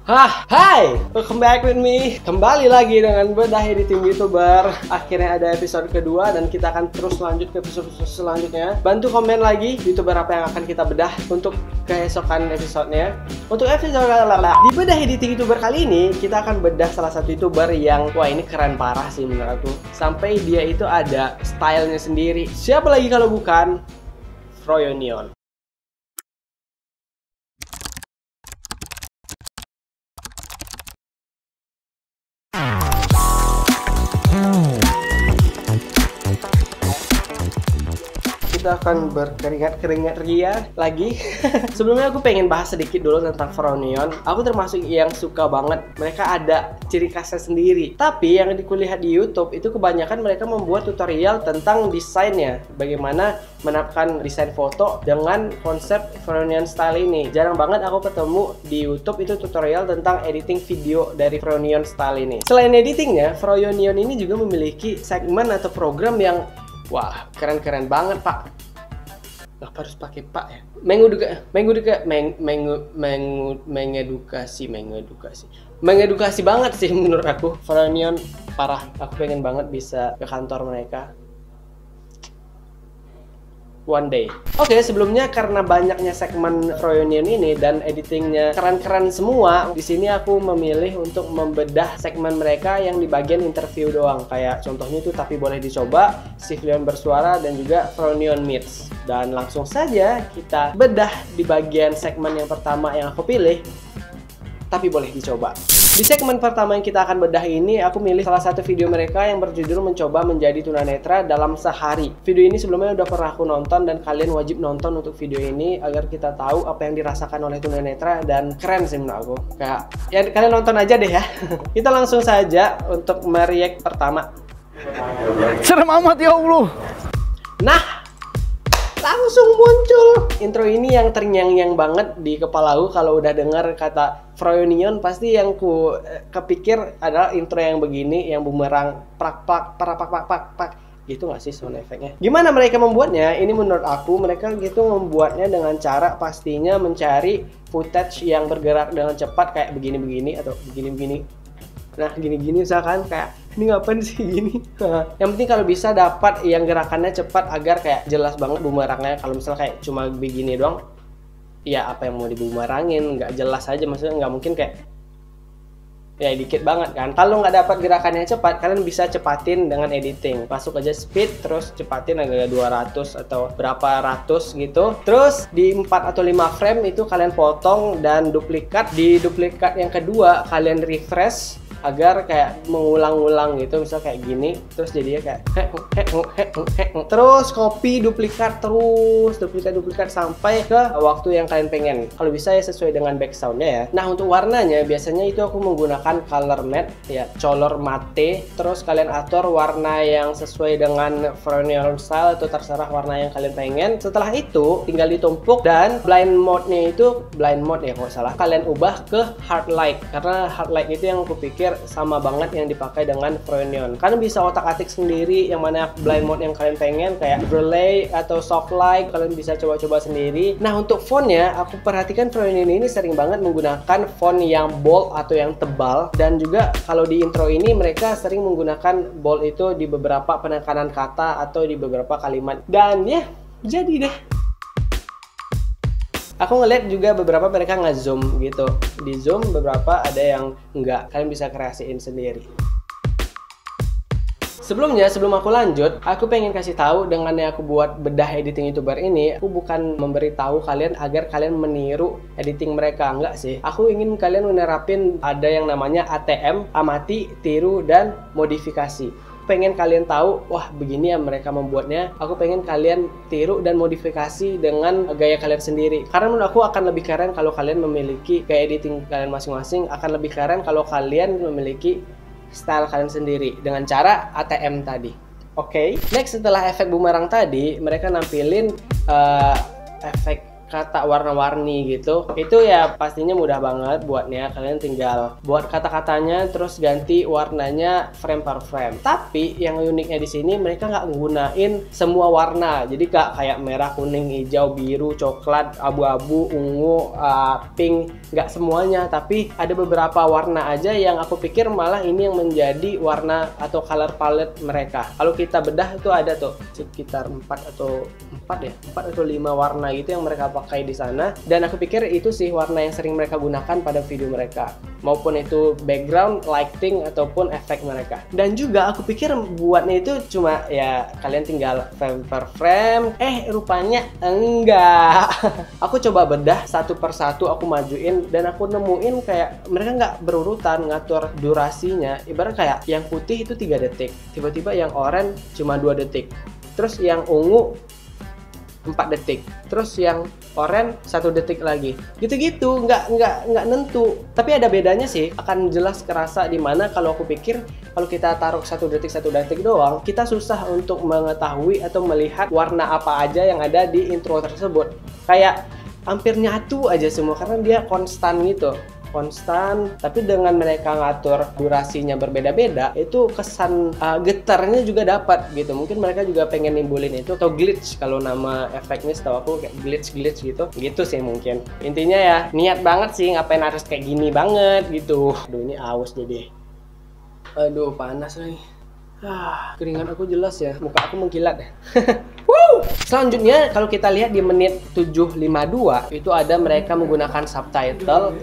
Hai, welcome back with me. Kembali lagi dengan bedah editing YouTuber. Akhirnya ada episode kedua dan kita akan terus lanjut ke episode selanjutnya. Bantu komen lagi YouTuber apa yang akan kita bedah untuk keesokan episodenya. Untuk episode di bedah editing YouTuber kali ini, kita akan bedah salah satu YouTuber yang wah ini keren parah sih menurut aku. Sampai dia itu ada stylenya sendiri. Siapa lagi kalau bukan Froyonion. Kita akan berkeringat ria lagi. Sebelumnya aku pengen bahas sedikit dulu tentang Froyonion. Aku termasuk yang suka banget. Mereka ada ciri khasnya sendiri. Tapi yang dikulihat di YouTube itu kebanyakan mereka membuat tutorial tentang desainnya. Bagaimana menerapkan desain foto dengan konsep Froyonion style ini. Jarang banget aku ketemu di YouTube itu tutorial tentang editing video dari Froyonion style ini. Selain editingnya, Froyonion ini juga memiliki segmen atau program yang wah, keren-keren banget, Pak. Kenapa harus pakai Pak ya? Mengedukasi banget sih menurut aku. Froyonion parah. Aku pengen banget bisa ke kantor mereka one day. Oke, sebelumnya karena banyaknya segmen Froyonion ini dan editingnya keren-keren semua, di sini aku memilih untuk membedah segmen mereka yang di bagian interview doang. Kayak contohnya itu Tapi Boleh Dicoba, Sivlion Bersuara, dan juga Froyonion Meets. Dan langsung saja kita bedah di bagian segmen yang pertama yang aku pilih, Tapi Boleh Dicoba. Di segmen pertama yang kita akan bedah ini, aku milih salah satu video mereka yang berjudul Mencoba Menjadi Tunanetra Dalam Sehari. Video ini sebelumnya udah pernah aku nonton dan kalian wajib nonton untuk video ini agar kita tahu apa yang dirasakan oleh tunanetra, dan keren sih menurut aku. Kayak ya kalian nonton aja deh ya. Kita langsung saja untuk mereact pertama. Serem amat ya Allah. Nah, langsung muncul intro ini yang terngiang-ngiang banget di kepala aku. Kalau udah dengar kata Froyonion, pasti yang ku kepikir adalah intro yang begini, yang bumerang prak pak prak pak pak pak pak gitu nggak sih sound efeknya. Gimana mereka membuatnya? Ini menurut aku mereka gitu membuatnya dengan cara pastinya mencari footage yang bergerak dengan cepat kayak begini-begini atau begini-begini. Nah gini-gini misalkan kayak ini ngapain sih gini. Yang penting kalau bisa dapat yang gerakannya cepat agar kayak jelas banget bumerangnya. Kalau misalnya kayak cuma begini doang, ya apa yang mau dibumerangin, nggak jelas aja, maksudnya nggak mungkin kayak ya dikit banget kan. Kalau nggak dapat gerakannya cepat, kalian bisa cepatin dengan editing. Masuk aja speed, terus cepatin agak 200 atau berapa ratus gitu. Terus di 4 atau 5 frame itu kalian potong dan duplikat. Di duplikat yang kedua kalian refresh agar kayak mengulang-ulang gitu, misal kayak gini, terus jadinya kayak terus copy duplikat, terus duplikat sampai ke waktu yang kalian pengen. Kalau bisa ya sesuai dengan backgroundnya ya. Nah untuk warnanya biasanya itu aku menggunakan color matte ya, color mate. Terus kalian atur warna yang sesuai dengan Froyonion style atau terserah warna yang kalian pengen. Setelah itu tinggal ditumpuk dan blind mode-nya itu blind mode ya kalau salah, kalian ubah ke hard light, karena hard light itu yang aku pikir sama banget yang dipakai dengan Froyonion. Kalian bisa otak-atik sendiri yang mana blind mode yang kalian pengen, kayak overlay atau soft light, kalian bisa coba-coba sendiri. Nah untuk fontnya, aku perhatikan Froyonion ini sering banget menggunakan font yang bold atau yang tebal, dan juga kalau di intro ini mereka sering menggunakan bold itu di beberapa penekanan kata atau di beberapa kalimat. Dan ya jadi deh. Aku ngeliat juga beberapa mereka nge-zoom gitu. Di zoom beberapa ada yang enggak. Kalian bisa kreasiin sendiri. Sebelumnya, sebelum aku lanjut, aku pengen kasih tahu dengan yang aku buat bedah editing YouTuber ini, aku bukan memberitahu kalian agar kalian meniru editing mereka, enggak sih. Aku ingin kalian menerapin ada yang namanya ATM, amati, tiru, dan modifikasi. Pengen kalian tahu, wah begini ya mereka membuatnya, aku pengen kalian tiru dan modifikasi dengan gaya kalian sendiri. Karena menurut aku akan lebih keren kalau kalian memiliki gaya editing kalian masing-masing, akan lebih keren kalau kalian memiliki style kalian sendiri dengan cara ATM tadi. Oke. Next, setelah efek bumerang tadi, mereka nampilin efek kata warna-warni gitu, itu ya pastinya mudah banget buatnya. Kalian tinggal buat kata-katanya terus ganti warnanya frame per frame. Tapi yang uniknya di sini mereka nggak menggunain semua warna, jadi kayak merah, kuning, hijau, biru, coklat, abu-abu, ungu, pink, nggak semuanya. Tapi ada beberapa warna aja yang aku pikir malah ini yang menjadi warna atau color palette mereka. Kalau kita bedah itu ada tuh sekitar 4 atau 5 warna gitu yang mereka pakai di sana, dan aku pikir itu sih warna yang sering mereka gunakan pada video mereka, maupun itu background, lighting ataupun efek mereka. Dan juga aku pikir buatnya itu cuma ya kalian tinggal frame per frame, rupanya enggak. Aku coba bedah satu persatu, aku majuin dan aku nemuin kayak mereka nggak berurutan ngatur durasinya. Ibarat kayak yang putih itu 3 detik, tiba-tiba yang oranye cuma 2 detik, terus yang ungu 4 detik, terus yang oranye 1 detik lagi, gitu-gitu, nggak nentu. Tapi ada bedanya sih, akan jelas kerasa di mana kalau aku pikir kalau kita taruh 1 detik doang, kita susah untuk mengetahui atau melihat warna apa aja yang ada di intro tersebut. Kayak hampir nyatu aja semua karena dia konstan gitu. Tapi dengan mereka ngatur durasinya berbeda-beda, itu kesan getarnya juga dapat gitu. Mungkin mereka juga pengen nimbulin itu, atau glitch kalau nama efeknya setahu aku kayak glitch gitu sih mungkin. Intinya ya niat banget sih, ngapain harus kayak gini banget gitu. Aduh, ini aus jadi. Aduh, panas lagi. Keringat aku jelas ya, muka aku mengkilat ya. Selanjutnya kalau kita lihat di menit 7:52 itu ada mereka menggunakan subtitle.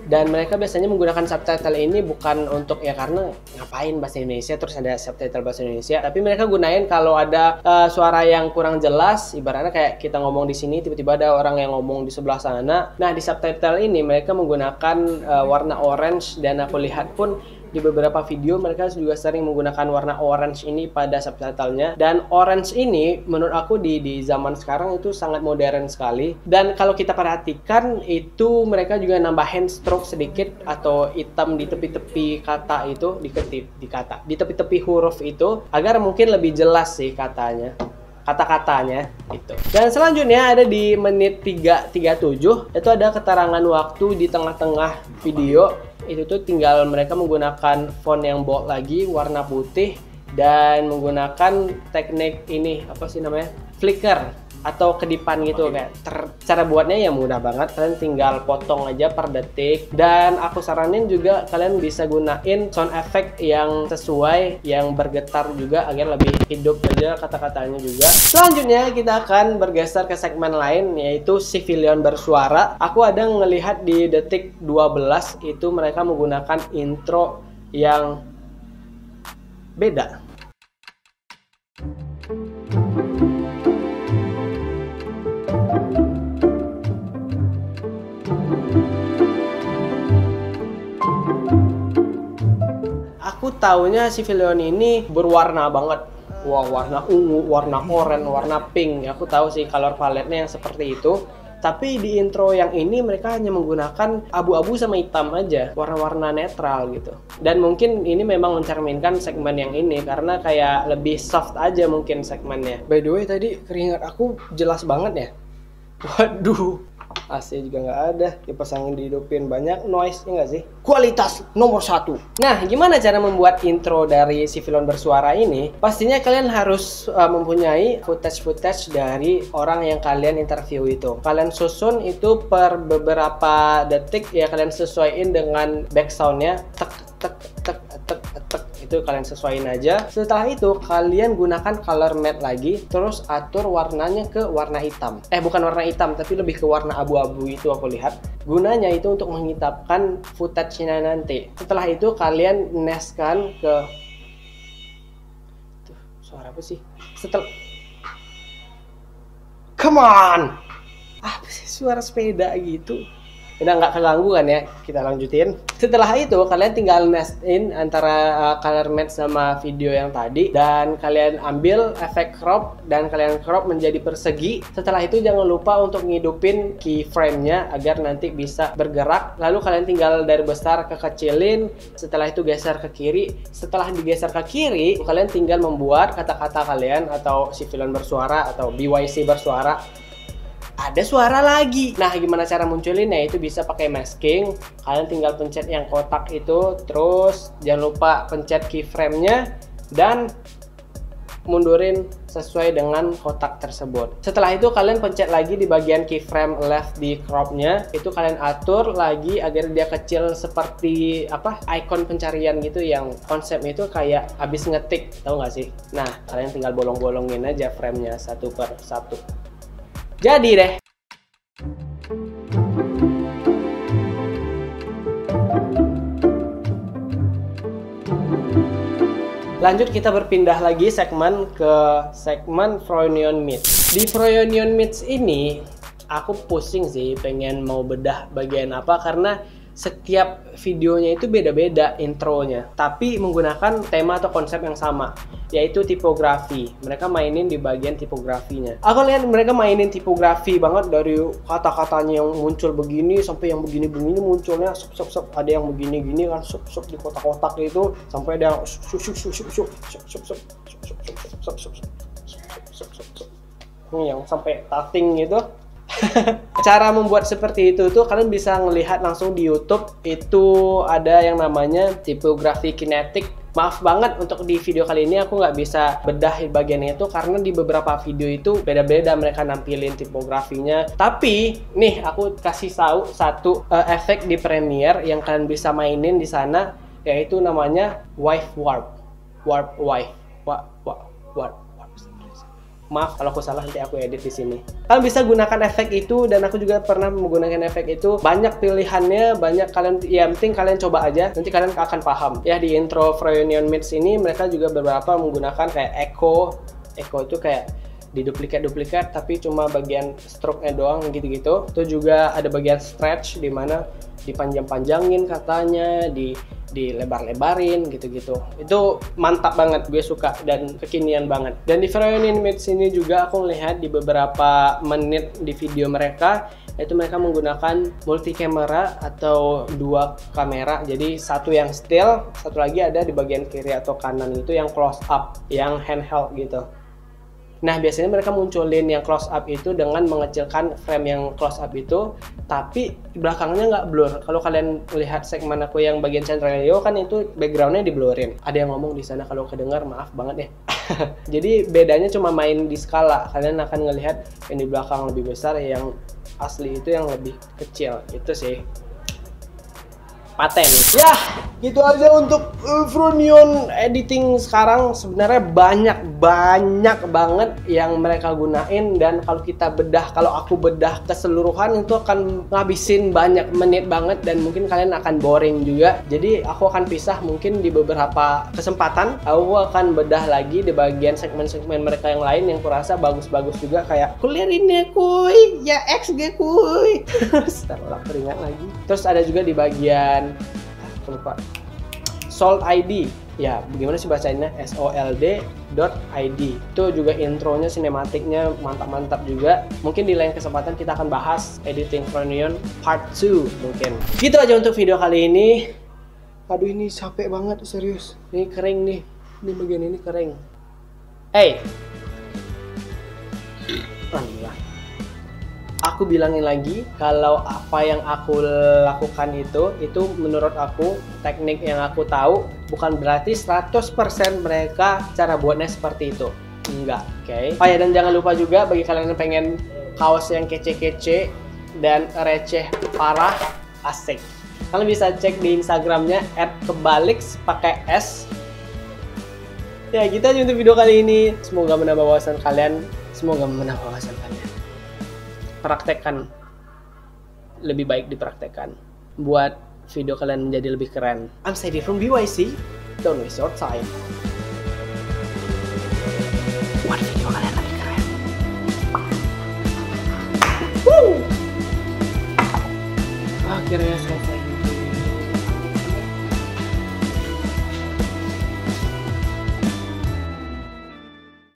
Dan mereka biasanya menggunakan subtitle ini bukan untuk ya karena ngapain bahasa Indonesia terus ada subtitle bahasa Indonesia, tapi mereka gunain kalau ada suara yang kurang jelas, ibaratnya kayak kita ngomong di sini tiba-tiba ada orang yang ngomong di sebelah sana. Nah, di subtitle ini mereka menggunakan warna orange, dan aku lihat pun di beberapa video mereka juga sering menggunakan warna orange ini pada subtitlenya. Dan orange ini menurut aku di zaman sekarang itu sangat modern sekali. Dan kalau kita perhatikan itu mereka juga nambahin stroke sedikit atau hitam di tepi-tepi kata itu, di tepi-tepi huruf itu agar mungkin lebih jelas sih kata-katanya itu. Dan selanjutnya ada di menit 3:37 itu ada keterangan waktu di tengah-tengah video. Itu tuh tinggal mereka menggunakan font yang bold lagi, warna putih, dan menggunakan teknik ini apa sih namanya, flicker atau kedipan gitu. Kayak cara buatnya ya mudah banget, kalian tinggal potong aja per detik. Dan aku saranin juga kalian bisa gunain sound effect yang sesuai, yang bergetar juga agar lebih hidup aja kata-katanya juga. Selanjutnya kita akan bergeser ke segmen lain, yaitu civilian bersuara. Aku ada ngelihat di detik 12 itu mereka menggunakan intro yang beda. Aku taunya civilian ini berwarna banget. Wah, warna ungu, warna oranye, warna pink. Aku tahu sih color palette-nya yang seperti itu. Tapi di intro yang ini mereka hanya menggunakan abu-abu sama hitam aja, warna-warna netral gitu. Dan mungkin ini memang mencerminkan segmen yang ini karena kayak lebih soft aja mungkin segmennya. By the way, tadi keringat aku jelas banget ya. Waduh, AC juga nggak ada, dipasangin, dihidupin, banyak noise, ya nggak sih? Kualitas nomor 1. Nah, gimana cara membuat intro dari civilian bersuara ini? Pastinya kalian harus mempunyai footage dari orang yang kalian interview itu. Kalian susun itu per beberapa detik ya, kalian sesuaiin dengan backsoundnya, tek tek tek tek tek, itu kalian sesuaiin aja. Setelah itu kalian gunakan color matte lagi, terus atur warnanya ke warna hitam. Bukan warna hitam, tapi lebih ke warna abu-abu itu aku lihat. Gunanya itu untuk menghitamkan footage-nya nanti. Setelah itu kalian neskan ke tuh, suara apa sih? Come on! Apa sih suara sepeda gitu? Udah nggak keganggu kan ya, kita lanjutin. Setelah itu kalian tinggal nestin antara color match sama video yang tadi, dan kalian ambil efek crop dan kalian crop menjadi persegi. Setelah itu jangan lupa untuk ngidupin keyframe-nya agar nanti bisa bergerak. Lalu kalian tinggal dari besar ke kecilin, setelah itu geser ke kiri. Setelah digeser ke kiri, kalian tinggal membuat kata-kata kalian atau civilian bersuara atau BYC bersuara ada suara lagi. Nah, gimana cara munculinnya? Itu bisa pakai masking. Kalian tinggal pencet yang kotak itu, terus jangan lupa pencet keyframe-nya dan mundurin sesuai dengan kotak tersebut. Setelah itu kalian pencet lagi di bagian keyframe left di crop-nya. Itu kalian atur lagi agar dia kecil seperti apa? Icon pencarian gitu yang konsep itu kayak habis ngetik, tahu nggak sih? Nah, kalian tinggal bolong-bolongin aja frame-nya satu per satu. Jadi deh. Lanjut kita berpindah lagi segmen ke segmen Froynion Meets. Di Froynion Meets ini aku pusing sih pengen mau bedah bagian apa karena setiap videonya itu beda-beda intronya, tapi menggunakan tema atau konsep yang sama, yaitu tipografi. Mereka mainin di bagian tipografinya. Aku lihat mereka mainin tipografi banget dari kata-katanya yang muncul begini sampai yang begini-begini munculnya sup. Ada yang begini-gini kan sup di kotak-kotak itu sampai ada yang yang sampai tating gitu. Cara membuat seperti itu tuh kalian bisa ngelihat langsung di YouTube. Itu ada yang namanya tipografi kinetik. Maaf banget untuk di video kali ini aku nggak bisa bedah bagian itu karena di beberapa video itu beda-beda mereka nampilin tipografinya. Tapi nih aku kasih tahu satu efek di Premiere yang kalian bisa mainin di sana, yaitu namanya wave warp. Maaf kalau aku salah, nanti aku edit di sini. Kalian bisa gunakan efek itu dan aku juga pernah menggunakan efek itu. Banyak pilihannya, banyak kalian, ya penting kalian coba aja, nanti kalian akan paham. Ya di intro Froynion Meets ini mereka juga beberapa menggunakan kayak echo itu kayak diduplikat tapi cuma bagian stroke-nya doang gitu-gitu. Itu juga ada bagian stretch di mana dipanjang-panjangin katanya, dilebar-lebarin gitu-gitu. Itu mantap banget, gue suka dan kekinian banget. Dan di Froynion Meets ini juga aku lihat di beberapa menit di video mereka, itu mereka menggunakan multi kamera atau dua kamera. Jadi satu yang still, satu lagi ada di bagian kiri atau kanan itu yang close up, yang handheld gitu. Nah, biasanya mereka munculin yang close up itu dengan mengecilkan frame yang close up itu, tapi belakangnya nggak blur. Kalau kalian lihat segmen aku yang bagian Chandra Leo kan itu backgroundnya di blurin. Ada yang ngomong di sana kalau kedengar, maaf banget ya. Jadi bedanya cuma main di skala. Kalian akan ngelihat yang di belakang lebih besar, yang asli itu yang lebih kecil. Itu sih paten. Ya, gitu aja untuk Froynion editing sekarang. Sebenarnya banyak banget yang mereka gunain, dan kalau kita bedah, kalau aku bedah keseluruhan itu akan ngabisin banyak menit banget dan mungkin kalian akan boring juga. Jadi aku akan pisah mungkin di beberapa kesempatan. Aku akan bedah lagi di bagian segmen-segmen mereka yang lain yang kurasa bagus-bagus juga, kayak kuliah ini kuy, ya XG kuy. Setelah teringat lagi. Terus ada juga di bagian lupa Sold ID, ya bagaimana sih bacanya, SOLD.ID. Itu juga intronya, sinematiknya mantap-mantap juga. Mungkin di lain kesempatan kita akan bahas editing Froynion part 2 mungkin. Gitu aja untuk video kali ini. Aduh, ini capek banget serius. Ini kering nih, ini bagian ini kering. Alhamdulillah. Aku bilangin lagi, kalau apa yang aku lakukan itu menurut aku, teknik yang aku tahu, bukan berarti 100% mereka cara buatnya seperti itu. Enggak, oke? Oh ya, dan jangan lupa juga bagi kalian yang pengen kaos yang kece-kece dan receh parah, asik, kalian bisa cek di Instagramnya @kebaliks pakai S. Ya, gitu aja untuk video kali ini. Semoga menambah wawasan kalian. Praktekkan, lebih baik dipraktekkan buat video kalian menjadi lebih keren. I'm Sadie from BYC. Don't waste your time. Buat video kalian lebih keren. Akhirnya selesai.